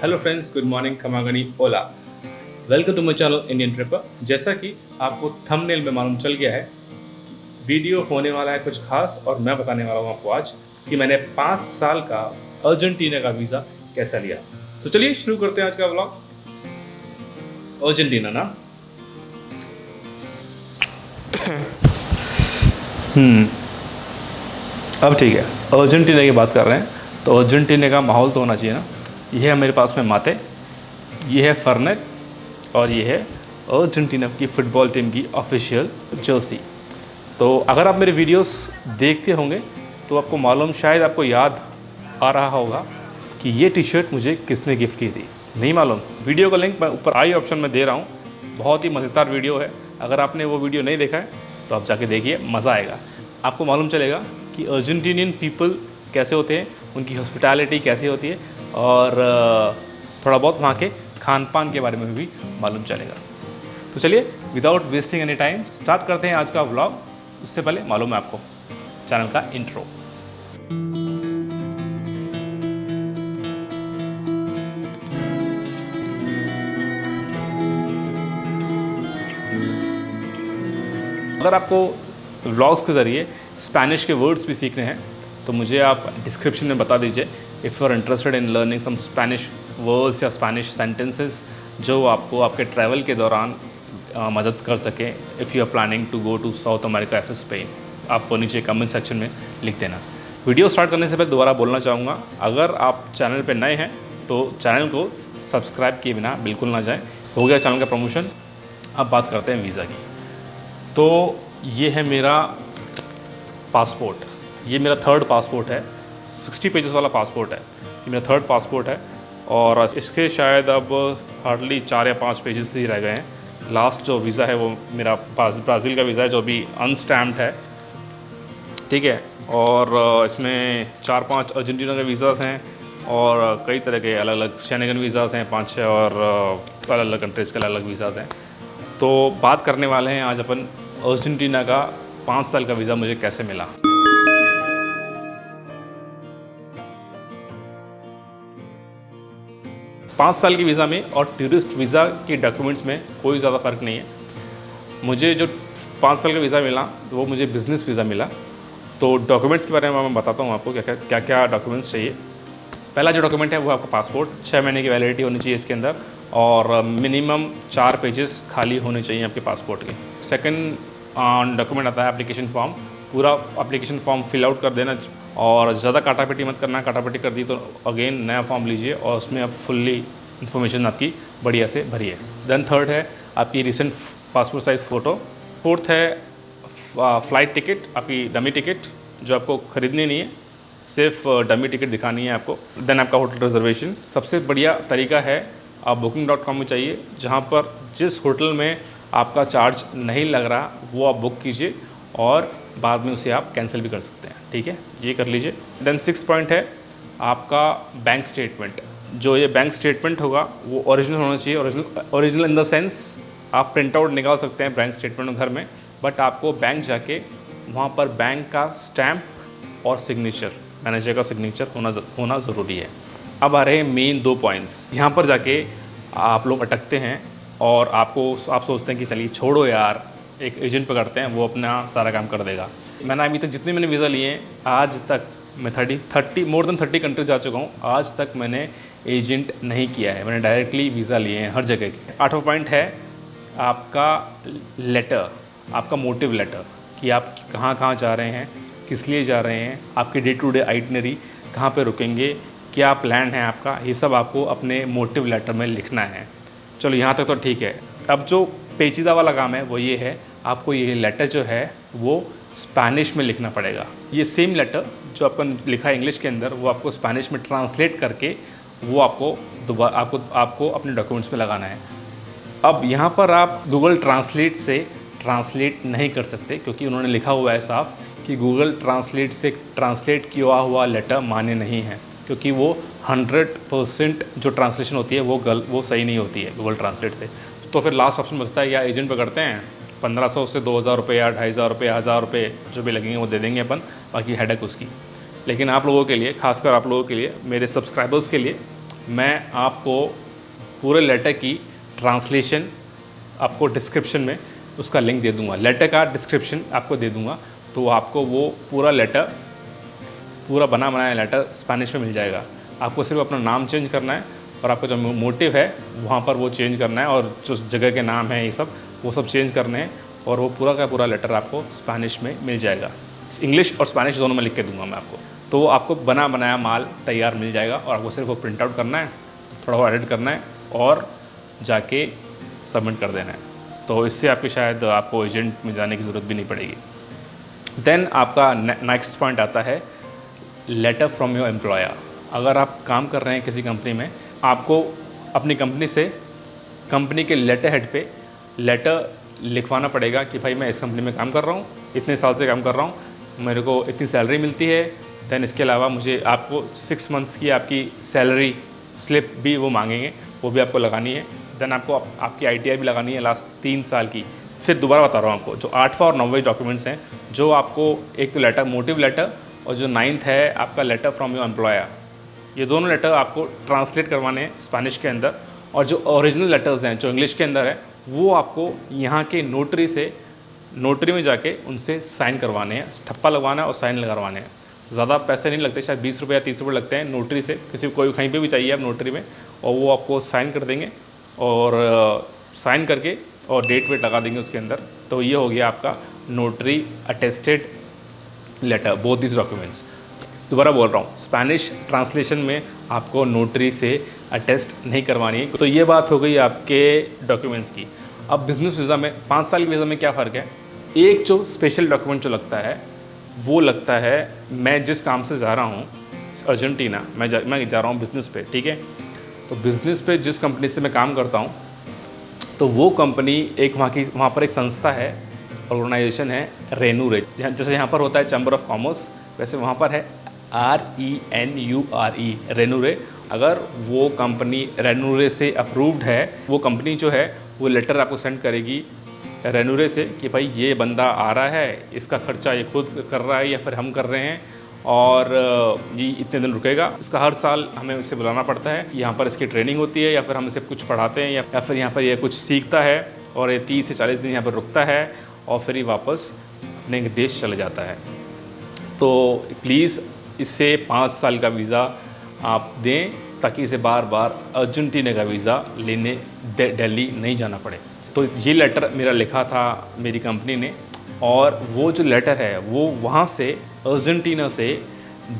Hello friends, good morning, खमागनी ओला। Welcome to my channel Indian Tripper. जैसा कि आपको थंबनेल में मालूम चल गया है, वीडियो होने वाला है कुछ खास और मैं बताने वाला हूँ आपको आज कि मैंने 5 साल का अर्जेंटीना का वीज़ा कैसा लिया। तो चलिए शुरू करते हैं आज का व्लॉग। अर्जेंटीना ना अब ठीक है, अर्जेंटीना की बात कर रहे हैं तो अर्जेंटीना का माहौल तो होना चाहिए ना। ये है मेरे पास में माते, ये है फर्नेट और ये है अर्जेंटीना की फ़ुटबॉल टीम की ऑफिशियल जर्सी। तो अगर आप मेरे वीडियोस देखते होंगे तो आपको मालूम, शायद आपको याद आ रहा होगा कि ये टी शर्ट मुझे किसने गिफ्ट की थी। नहीं मालूम? वीडियो का लिंक मैं ऊपर आई ऑप्शन में दे रहा हूँ। बहुत ही मज़ेदार वीडियो है। अगर आपने वो वीडियो नहीं देखा है तो आप जाके देखिए, मज़ा आएगा। आपको मालूम चलेगा कि अर्जेंटीनियन पीपल कैसे होते हैं, उनकी हॉस्पिटैलिटी कैसी होती है और थोड़ा बहुत वहाँ के खान पान के बारे में भी मालूम चलेगा। तो चलिए without wasting any time start करते हैं आज का व्लॉग। उससे पहले मालूम है आपको चैनल का इंट्रो। अगर आपको व्लॉग्स के ज़रिए स्पेनिश के वर्ड्स भी सीखने हैं तो मुझे आप डिस्क्रिप्शन में बता दीजिए। If you are interested in learning some Spanish words या स्पेनिश सेंटेंसेस जो आपको आपके ट्रैवल के दौरान मदद कर सकें। If you are planning to go to South America या फिर स्पेन, आपको नीचे कमेंट सेक्शन में लिख देना। वीडियो स्टार्ट करने से पहले दोबारा बोलना चाहूँगा, अगर आप चैनल पर नए हैं तो चैनल को सब्सक्राइब किए बिना बिल्कुल ना जाएँ। हो गया चैनल का प्रमोशन। अब बात करते हैं वीज़ा की। तो ये है मेरा पासपोर्ट, ये मेरा थर्ड पासपोर्ट है। 60 पेजेस वाला पासपोर्ट है। ये मेरा थर्ड पासपोर्ट है और इसके शायद अब हार्डली 4 या 5 पेजेस ही रह गए हैं। लास्ट जो वीज़ा है वो मेरा ब्राज़ील का वीज़ा है जो अभी अनस्टैम्प्ड है, ठीक है। और इसमें 4-5 अर्जेंटीना के वीज़ाज़ हैं और कई तरह के अलग अलग शेनेगन वीज़ाज़ हैं, 5-6 और अलग अलग कंट्रीज़ के अलग अलग वीज़ाज़ हैं। तो बात करने वाले हैं आज अपन अर्जेंटीना का 5 साल का वीज़ा मुझे कैसे मिला। पाँच साल की वीज़ा में और टूरिस्ट वीज़ा के डॉक्यूमेंट्स में कोई ज़्यादा फ़र्क नहीं है। मुझे जो 5 साल का वीज़ा मिला वो मुझे बिज़नेस वीज़ा मिला। तो डॉक्यूमेंट्स के बारे में मैं बताता हूँ आपको क्या क्या डॉक्यूमेंट्स चाहिए। पहला जो डॉक्यूमेंट है वो आपका पासपोर्ट, 6 महीने की वैलिडिटी होनी चाहिए इसके अंदर और मिनिमम 4 पेजेस खाली होने चाहिए आपके पासपोर्ट के। सेकंड डॉक्यूमेंट आता है एप्लीकेशन फॉर्म। पूरा एप्लीकेशन फॉर्म फिल आउट कर देना और ज़्यादा काटापीटी मत करना। काटापीटी कर दी तो अगेन नया फॉर्म लीजिए और उसमें आप फुल्ली इन्फॉर्मेशन आपकी बढ़िया से भरिए। देन थर्ड है आपकी recent passport size photo. Fourth है फ़्लाइट टिकट, आपकी डमी टिकट जो आपको ख़रीदनी नहीं है, सिर्फ डमी टिकट दिखानी है आपको। देन आपका होटल रिजर्वेशन। सबसे बढ़िया तरीका है आप booking.com में चाहिए, जहाँ पर जिस होटल में आपका चार्ज नहीं लग रहा वो आप बुक कीजिए और बाद में उसे आप कैंसिल भी कर सकते हैं, ठीक है। ये कर लीजिए। देन 6 पॉइंट है आपका बैंक स्टेटमेंट। जो ये बैंक स्टेटमेंट होगा वो ओरिजिनल होना चाहिए। ओरिजिनल इन द सेंस आप प्रिंट आउट निकाल सकते हैं बैंक स्टेटमेंट घर में, बट आपको बैंक जाके वहाँ पर बैंक का स्टैम्प और सिग्नेचर, मैनेजर का सिग्नेचर होना ज़रूरी है। अब आ रहे हैं मेन 2 पॉइंट्स। यहाँ पर जाके आप लोग अटकते हैं और आप सोचते हैं कि चलिए छोड़ो यार, एक एजेंट पकड़ते हैं, वो अपना सारा काम कर देगा। मैंने अभी तक जितने मैंने वीज़ा लिए हैं, आज तक मैं मोर देन 30 कंट्री जा चुका हूँ। आज तक मैंने एजेंट नहीं किया है, मैंने डायरेक्टली वीज़ा लिए हैं हर जगह के। 8वां पॉइंट है आपका लेटर, आपका मोटिव लेटर कि आप कहाँ कहाँ जा रहे हैं, किस लिए जा रहे हैं, आपकी डे टू डे आइटनरी, कहाँ पे रुकेंगे, क्या प्लान है आपका, ये सब आपको अपने मोटिव लेटर में लिखना है। चलो यहाँ तक तो ठीक है। अब जो पेचीदा वाला काम है वो ये है, आपको ये लेटर जो है वो स्पेनिश में लिखना पड़ेगा। ये सेम लेटर जो आपका लिखा है इंग्लिश के अंदर, वो आपको स्पेनिश में ट्रांसलेट करके वो आपको अपने डॉक्यूमेंट्स में लगाना है। अब यहाँ पर आप गूगल ट्रांसलेट से ट्रांसलेट नहीं कर सकते, क्योंकि उन्होंने लिखा हुआ है साफ कि गूगल ट्रांसलेट से ट्रांसलेट किया हुआ लेटर मान्य नहीं है, क्योंकि वो 100% जो ट्रांसलेशन होती है वो सही नहीं होती है गूगल ट्रांसलेट से। तो फिर लास्ट ऑप्शन बचता है, या एजेंट पकड़ते हैं, 1500 से 2000 रुपये या 2500 रुपये, 1000 रुपये जो भी लगेंगे वो दे देंगे अपन, बाकी हेडेक उसकी। लेकिन आप लोगों के लिए, खासकर आप लोगों के लिए, मेरे सब्सक्राइबर्स के लिए मैं आपको पूरे लेटर की ट्रांसलेशन आपको डिस्क्रिप्शन में उसका लिंक दे दूंगा, लेटर का डिस्क्रिप्शन आपको दे दूंगा, तो आपको वो पूरा लेटर, पूरा बना बनाया लेटर स्पेनिश में मिल जाएगा। आपको सिर्फ अपना नाम चेंज करना है और आपका जो मोटिव है वहाँ पर वो चेंज करना है, और जो जगह के नाम है ये सब वो सब चेंज करने हैं, और वो पूरा का पूरा लेटर आपको स्पेनिश में मिल जाएगा। इंग्लिश और स्पेनिश दोनों में लिख के दूंगा मैं आपको। तो आपको बना बनाया माल तैयार मिल जाएगा, और आपको सिर्फ वो प्रिंट आउट करना है, थोड़ा वो एडिट करना है और जाके सबमिट कर देना है। तो इससे आपकी शायद आपको एजेंट में जाने की ज़रूरत भी नहीं पड़ेगी। देन आपका नेक्स्ट पॉइंट आता है लेटर फ्रॉम योर एम्प्लॉयर। अगर आप काम कर रहे हैं किसी कंपनी में, आपको अपनी कंपनी से, कंपनी के लेटर हेड पे लेटर लिखवाना पड़ेगा कि भाई मैं इस कंपनी में काम कर रहा हूँ, इतने साल से काम कर रहा हूँ, मेरे को इतनी सैलरी मिलती है। दैन इसके अलावा मुझे आपको 6 मंथ्स की आपकी सैलरी स्लिप भी वो मांगेंगे, वो भी आपको लगानी है। देन आपको आपकी ITR भी लगानी है लास्ट 3 साल की। फिर दोबारा बता रहा हूँ आपको, जो 8वां और 9वां डॉक्यूमेंट्स हैं, जो आपको एक तो लेटर, मोटिव लेटर, और जो 9th है आपका लेटर फ्रॉम योर एम्प्लॉयर, ये दोनों लेटर आपको ट्रांसलेट करवाने हैं स्पेनिश के अंदर। और जो ओरिजिनल लेटर्स हैं जो इंग्लिश के अंदर है, वो आपको यहाँ के नोटरी से, नोटरी में जाके उनसे साइन करवाने हैं, ठप्पा लगवाना है और साइन लगवाने हैं। ज़्यादा पैसे नहीं लगते, शायद 20 रुपये या 30 रुपये लगते हैं नोटरी से, किसी कोई कहीं पे भी चाहिए आप नोटरी में, और वो आपको साइन कर देंगे और साइन करके और डेट वेट लगा देंगे उसके अंदर। तो ये हो गया आपका notary attested letter, both this documents. दोबारा बोल रहा हूँ, स्पेनिश ट्रांसलेशन में आपको नोटरी से अटेस्ट नहीं करवानी है। तो ये बात हो गई आपके डॉक्यूमेंट्स की। अब बिज़नेस वीज़ा में, 5 साल के वीज़ा में क्या फ़र्क है? एक जो स्पेशल डॉक्यूमेंट जो लगता है वो लगता है, मैं जिस काम से जा रहा हूँ अर्जेंटीना, मैं जा रहा हूँ बिज़नेस पे, ठीक है। तो बिज़नेस पे जिस कंपनी से मैं काम करता हूँ, तो वो कंपनी एक वहाँ पर एक संस्था है, ऑर्गेनाइजेशन है रेनूरे। जैसे यहाँ पर होता है चैम्बर ऑफ कॉमर्स, वैसे वहाँ पर है RENURE, रेनूरे। अगर वो कंपनी रेनूरे से अप्रूव्ड है, वो कंपनी जो है वो लेटर आपको सेंड करेगी रेनूरे से कि भाई ये बंदा आ रहा है, इसका खर्चा ये खुद कर रहा है या फिर हम कर रहे हैं, और ये इतने दिन रुकेगा। इसका हर साल हमें उसे बुलाना पड़ता है कि यहाँ पर इसकी ट्रेनिंग होती है, या फिर हम इसे कुछ पढ़ाते हैं, या फिर यहाँ पर ये कुछ सीखता है, और ये 30 से 40 दिन यहाँ पर रुकता है और फिर ये वापस अपने देश चले जाता है। तो प्लीज़ इससे 5 साल का वीज़ा आप दें, ताकि इसे बार बार अर्जेंटीना का वीज़ा लेने दिल्ली नहीं जाना पड़े। तो ये लेटर मेरा लिखा था मेरी कंपनी ने, और वो जो लेटर है वो वहाँ से अर्जेंटीना से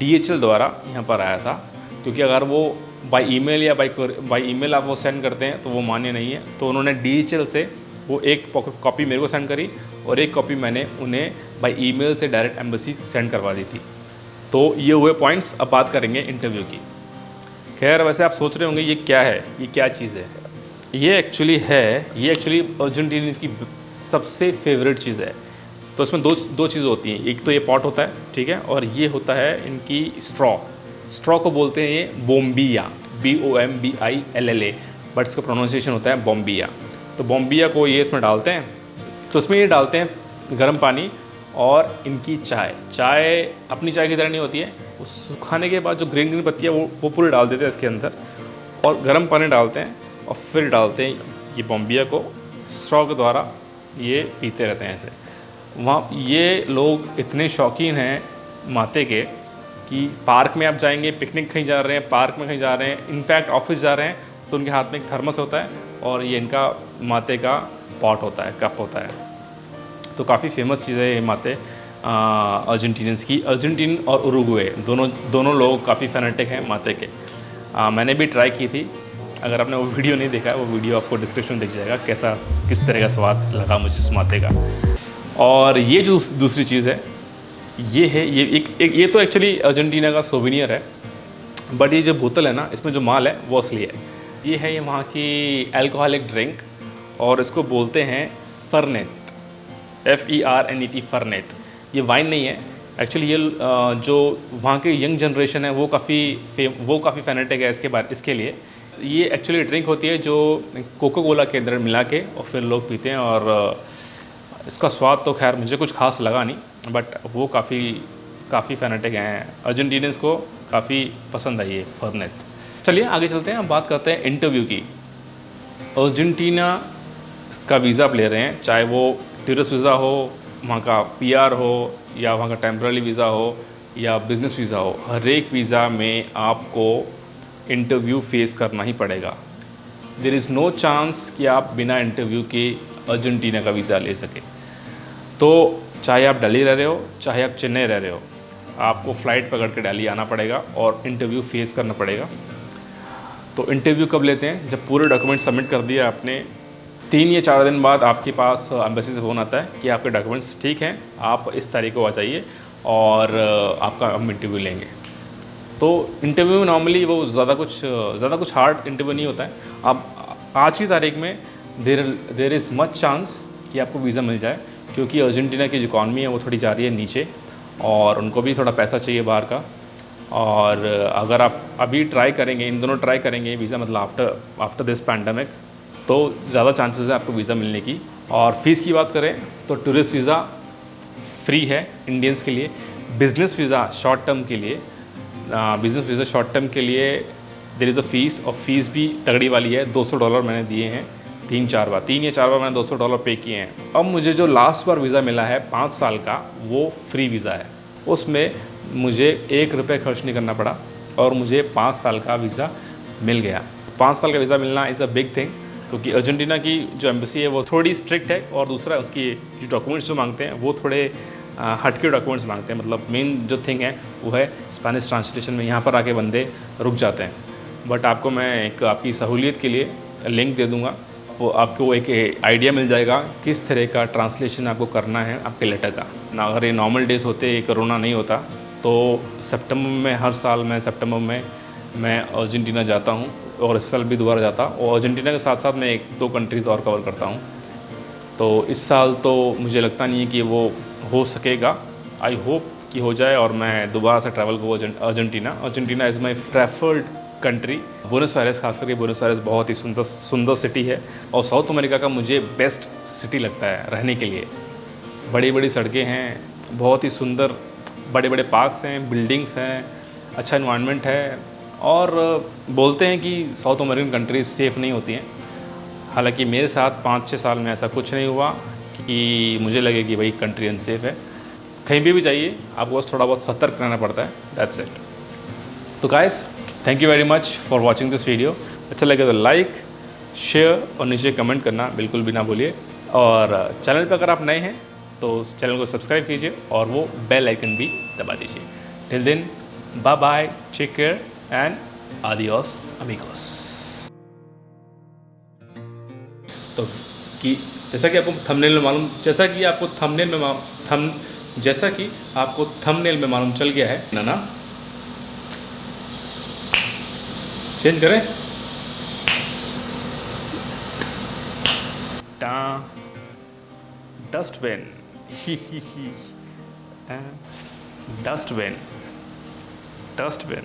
DHL द्वारा यहाँ पर आया था। क्योंकि अगर वो बाय ईमेल या बाय ईमेल आप वो सेंड करते हैं तो वो मान्य नहीं है, तो उन्होंने DHL से वो एक कॉपी मेरे को सेंड करी, और एक कॉपी मैंने उन्हें बाय ईमेल से डायरेक्ट एम्बेसी सेंड करवा दी थी। तो ये हुए पॉइंट्स। अब बात करेंगे इंटरव्यू की। खैर, वैसे आप सोच रहे होंगे ये क्या है, ये क्या चीज़ है? ये एक्चुअली अर्जेंटीना की सबसे फेवरेट चीज़ है। तो इसमें दो चीज़ होती हैं, एक तो ये पॉट होता है, ठीक है, और ये होता है इनकी स्ट्रॉ को बोलते हैं ये बोम्बिया, BOMBILLA, बट इसका प्रोनाउंसिएशन होता है बोम्बिया। तो बोम्बिया को ये इसमें डालते हैं, तो इसमें ये डालते हैं गर्म पानी, और इनकी चाय अपनी चाय की तरह नहीं होती है, वो सुखाने के बाद जो ग्रीन पत्ती है वो पूरी डाल देते हैं इसके अंदर, और गर्म पानी डालते हैं, और फिर डालते हैं ये बोम्बिया को, स्ट्रॉ के द्वारा ये पीते रहते हैं ऐसे। वहाँ ये लोग इतने शौकीन हैं माते के कि पार्क में आप जाएंगे, पिकनिक कहीं जा रहे हैं, पार्क में कहीं जा रहे हैं, इनफैक्ट ऑफिस जा रहे हैं, तो उनके हाथ में एक थर्मस होता है, और ये इनका माते का पॉट होता है, कप होता है। तो काफ़ी फेमस चीज़ है ये माते अर्जेंटीनियंस की। अर्जेंटीन और उरुग्वे दोनों लोग काफ़ी फैनेटिक हैं माते के। मैंने भी ट्राई की थी। अगर आपने वो वीडियो नहीं देखा है, वो वीडियो आपको डिस्क्रिप्शन में दिख जाएगा, किस तरह का स्वाद लगा मुझे इस माते का। और ये जो दूसरी चीज़ है, ये है ये तो एक्चुअली अर्जेंटीना का सोविनियर है, बट ये जो बोतल है ना, इसमें जो माल है वो असली है। ये है ये वहाँ की अल्कोहलिक ड्रिंक, और इसको बोलते हैं फर्नेत, FERNET, फर्नेत। ये वाइन नहीं है एक्चुअली। ये जो वहाँ के यंग जनरेशन है वो काफ़ी फैनेटिक है इसके लिए। ये एक्चुअली ड्रिंक होती है जो कोका कोला के अंदर मिला के और फिर लोग पीते हैं, और इसका स्वाद तो खैर मुझे कुछ खास लगा नहीं, बट वो काफ़ी फैनेटिक हैं। अर्जेंटीनियंस को काफ़ी पसंद आई ये फर्नेत। चलिए आगे चलते हैं, हम बात करते हैं इंटरव्यू की। अर्जेंटीना का वीज़ा आप ले रहे हैं, चाहे वो टूरिस्ट वीज़ा हो, वहाँ का पीआर हो, या वहाँ का टेम्पररी वीज़ा हो, या बिज़नेस वीज़ा हो, हर एक वीज़ा में आपको इंटरव्यू फेस करना ही पड़ेगा। देयर इज़ नो चांस कि आप बिना इंटरव्यू के अर्जेंटीना का वीज़ा ले सकें। तो चाहे आप दिल्ली रह रहे हो, चाहे आप चेन्नई रह रहे हो, आपको फ़्लाइट पकड़ के दिल्ली आना पड़ेगा और इंटरव्यू फेस करना पड़ेगा। तो इंटरव्यू कब लेते हैं? जब पूरे डॉक्यूमेंट सबमिट कर दिया आपने, 3 या 4 दिन बाद आपके पास एम्बेसी से फ़ोन आता है कि आपके डॉक्यूमेंट्स ठीक हैं, आप इस तारीख को आ जाइए और आपका हम इंटरव्यू लेंगे। तो इंटरव्यू में नॉर्मली वो ज़्यादा कुछ हार्ड इंटरव्यू नहीं होता है। अब आज की तारीख में देर इज़ मच चांस कि आपको वीज़ा मिल जाए, क्योंकि अर्जेंटीना की जो इकॉनमी है वो थोड़ी जा रही है नीचे, और उनको भी थोड़ा पैसा चाहिए बाहर का। और अगर आप अभी ट्राई करेंगे, इन दोनों ट्राई करेंगे वीज़ा, मतलब आफ्टर दिस पैंडमिक, तो ज़्यादा चांसेस है आपको वीज़ा मिलने की। और फ़ीस की बात करें तो टूरिस्ट वीज़ा फ्री है इंडियंस के लिए। बिज़नेस वीज़ा शॉर्ट टर्म के लिए देयर इज़ अ फ़ीस, और फ़ीस भी तगड़ी वाली है। $200 मैंने दिए हैं 3 या 4 बार मैंने $200 पे किए हैं। अब मुझे जो लास्ट बार वीज़ा मिला है 5 साल का, वो फ्री वीज़ा है। उसमें मुझे ₹1 खर्च नहीं करना पड़ा और मुझे 5 साल का वीज़ा मिल गया। 5 साल का वीज़ा मिलना इज़ अ बिग थिंग, क्योंकि अर्जेंटीना की जो एम्बेसी है वो थोड़ी स्ट्रिक्ट है, और दूसरा उसकी जो डॉक्यूमेंट्स जो मांगते हैं वो थोड़े हटके डॉक्यूमेंट्स मांगते हैं। मतलब मेन जो थिंग है वो है स्पेनिश ट्रांसलेशन में यहाँ पर आके बंदे रुक जाते हैं। बट आपको मैं एक आपकी सहूलियत के लिए लिंक दे दूँगा, वो आपको एक आइडिया मिल जाएगा किस तरह का ट्रांसलेशन आपको करना है आपके लेटर का ना। अगर ये नॉर्मल डेज़ होते, कोरोना नहीं होता, तो सितंबर में, हर साल मैं सितंबर में मैं अर्जेंटीना जाता हूँ, और इस साल भी दोबारा जाता। और अर्जेंटीना के साथ साथ मैं 1-2 कंट्रीज़ और कवर करता हूँ। तो इस साल तो मुझे लगता नहीं है कि वो हो सकेगा। आई होप कि हो जाए और मैं दोबारा से ट्रैवल करूँ Argentina is my preferred country. Buenos Aires, खास करके बुएनोस आयरेस बहुत ही सुंदर सिटी है, और साउथ अमेरिका का मुझे बेस्ट सिटी लगता है रहने के लिए। बड़ी बड़ी सड़कें हैं, बहुत ही सुंदर, बड़े बड़े पार्क्स हैं, बिल्डिंग्स हैं, अच्छा इन्वायरमेंट है। और बोलते हैं कि साउथ अमेरिकन कंट्रीज सेफ़ नहीं होती हैं। हालांकि मेरे साथ 5-6 साल में ऐसा कुछ नहीं हुआ कि मुझे लगे कि भाई कंट्री अनसेफ है। कहीं भी जाइए आपको बस थोड़ा बहुत सतर्क रहना पड़ता है, दैट्स इट। तो guys, thank you very much for watching this video. अच्छा लगे तो लाइक, शेयर और नीचे कमेंट करना बिल्कुल भी ना भूलिए। और चैनल पर अगर आप नए हैं तो चैनल को सब्सक्राइब कीजिए और वो बेल आइकन भी दबा दीजिए। Till then, bye bye, take care and आदियोस अमिगोस। तो कि जैसा कि आपको थंबनेल में मालूम चल गया है ना, चेंज करें। Dustbin dustbin